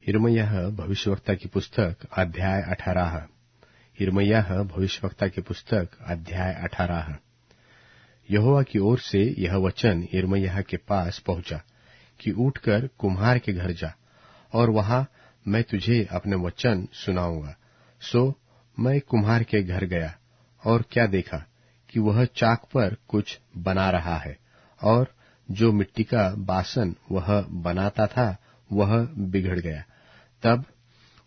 यिर्मयाह भविष्यवक्ता की पुस्तक अध्याय 18। यिर्मयाह भविष्यवक्ता की पुस्तक अध्याय 18। यहोवा की ओर से यह वचन यिर्मयाह के पास पहुंचा कि उठकर कुम्हार के घर जा, और वहां मैं तुझे अपने वचन सुनाऊंगा। सो मैं कुम्हार के घर गया, और क्या देखा कि वह चाक पर कुछ बना रहा है, और जो मिट्टी का बासन वह बनाता था वह बिगड़ गया। तब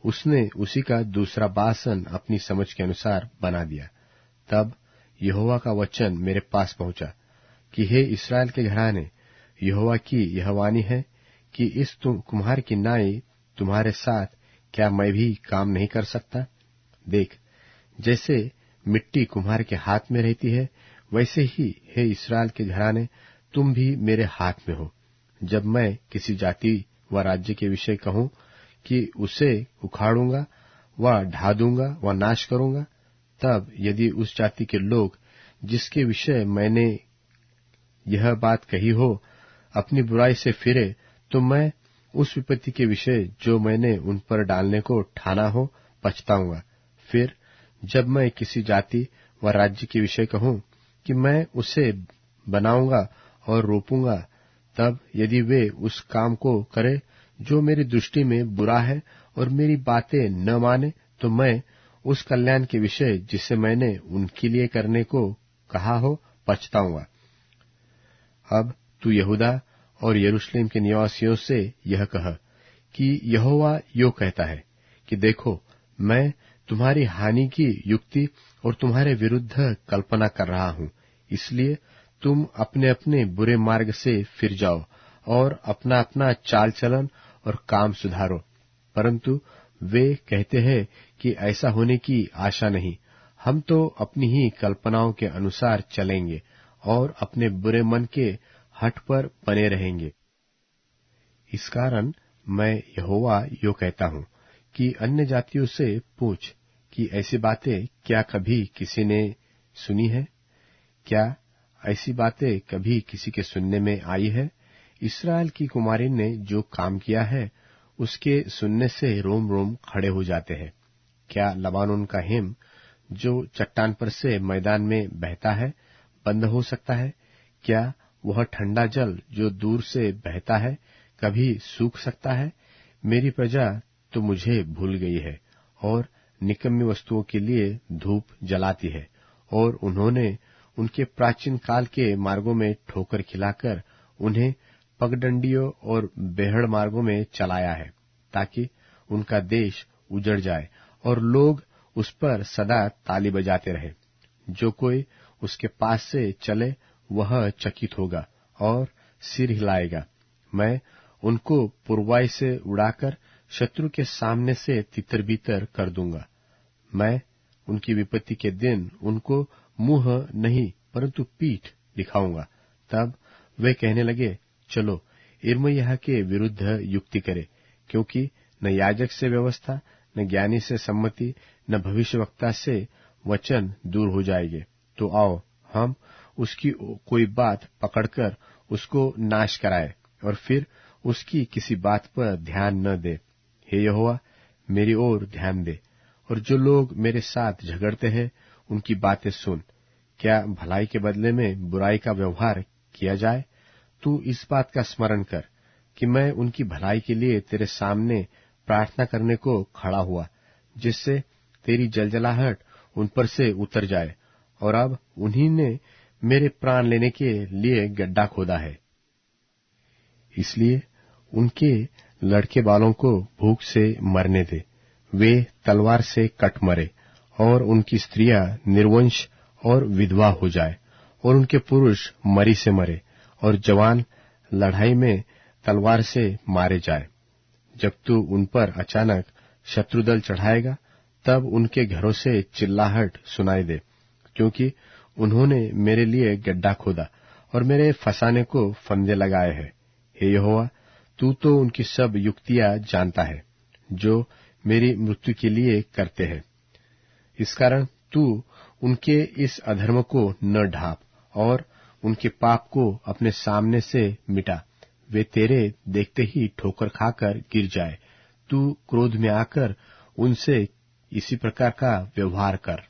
उसने उसी का दूसरा बासन अपनी समझ के अनुसार बना दिया। तब यहोवा का वचन मेरे पास पहुंचा कि हे इस्राएल के घराने, यहोवा की यह वाणी है कि इस कुम्हार की नाई तुम्हारे साथ क्या मैं भी काम नहीं कर सकता? देख, जैसे मिट्टी कुम्हार के हाथ में रहती है, वैसे ही हे इस्राएल के घराने, तुम भी मेरे हाथ में हो। जब मैं किसी जाति व राज्य के विषय कहूं कि उसे उखाड़ूंगा व ढा दूंगा व नाश करूंगा, तब यदि उस जाति के लोग जिसके विषय मैंने यह बात कही हो अपनी बुराई से फिरे, तो मैं उस विपत्ति के विषय जो मैंने उन पर डालने को ठाना हो पछताऊंगा। फिर जब मैं किसी जाति व राज्य के विषय कहूं कि मैं उसे बनाऊंगा और रोपूंगा, तब यदि वे उस काम को करे जो मेरी दृष्टि में बुरा है और मेरी बातें न माने, तो मैं उस कल्याण के विषय जिसे मैंने उनके लिए करने को कहा हो पछताऊंगा। अब तू यहूदा और यरूशलेम के निवासियों से यह कह कि यहोवा यो कहता है कि देखो, मैं तुम्हारी हानि की युक्ति और तुम्हारे विरुद्ध कल्पना कर रहा हूं। इसलिए तुम अपने अपने बुरे मार्ग से फिर जाओ और अपना अपना चाल चलन और काम सुधारो। परंतु वे कहते हैं कि ऐसा होने की आशा नहीं, हम तो अपनी ही कल्पनाओं के अनुसार चलेंगे और अपने बुरे मन के हठ पर बने रहेंगे। इस कारण मैं यहोवा यो कहता हूं कि अन्य जातियों से पूछ कि ऐसी बातें क्या कभी किसी ने सुनी है? क्या ऐसी बातें कभी किसी के सुनने में आई है? इस्राएल की कुमारी ने जो काम किया है, उसके सुनने से रोम रोम खड़े हो जाते हैं। क्या लबानोन का हिम जो चट्टान पर से मैदान में बहता है बंद हो सकता है? क्या वह ठंडा जल जो दूर से बहता है कभी सूख सकता है? मेरी प्रजा तो मुझे भूल गई है और निकम्मी वस्तुओं के लिए धूप जलाती है, और उन्होंने उनके प्राचीन काल के मार्गों में ठोकर खिलाकर उन्हें पगडंडियों और बेहड़ मार्गों में चलाया है, ताकि उनका देश उजड़ जाए और लोग उस पर सदा ताली बजाते रहे। जो कोई उसके पास से चले वह चकित होगा और सिर हिलाएगा। मैं उनको पुरवाई से उड़ाकर शत्रु के सामने से तितर बितर कर दूंगा। मैं उनकी विपत्ति के दिन उनको मुंह नहीं परंतु पीठ दिखाऊंगा। तब वे कहने लगे, चलो यिर्मयाह के विरुद्ध युक्ति करे, क्योंकि न याजक से व्यवस्था, न ज्ञानी से सम्मति, न भविष्यवक्ता से वचन दूर हो जाएंगे। तो आओ हम उसकी कोई बात पकड़कर उसको नाश कराए और फिर उसकी किसी बात पर ध्यान न दे। हे यहोवा, मेरी ओर ध्यान दे और जो लोग मेरे साथ झगड़ते हैं उनकी बातें सुन। क्या भलाई के बदले में बुराई का व्यवहार किया जाए? तू इस बात का स्मरण कर कि मैं उनकी भलाई के लिए तेरे सामने प्रार्थना करने को खड़ा हुआ, जिससे तेरी जलजलाहट उन पर से उतर जाए। और अब उन्हीं ने मेरे प्राण लेने के लिए गड्ढा खोदा है, इसलिए उनके लड़के बालों को भूख से मरने दे, वे तलवार से कट मरे, और उनकी स्त्रियां निर्वंश और विधवा हो जाए, और उनके पुरुष मरी से मरे, और जवान लड़ाई में तलवार से मारे जाए। जब तू उन पर अचानक शत्रुदल चढ़ाएगा, तब उनके घरों से चिल्लाहट सुनाई दे, क्योंकि उन्होंने मेरे लिए गड्ढा खोदा और मेरे फंसाने को फंदे लगाए हैं। हे यहोवा, तू तो उनकी सब युक्तियां जानता है जो मेरी मृत्यु के लिए करते हैं। इस कारण तू उनके इस अधर्म को न ढाप और उनके पाप को अपने सामने से मिटा। वे तेरे देखते ही ठोकर खाकर गिर जाए, तू क्रोध में आकर उनसे इसी प्रकार का व्यवहार कर।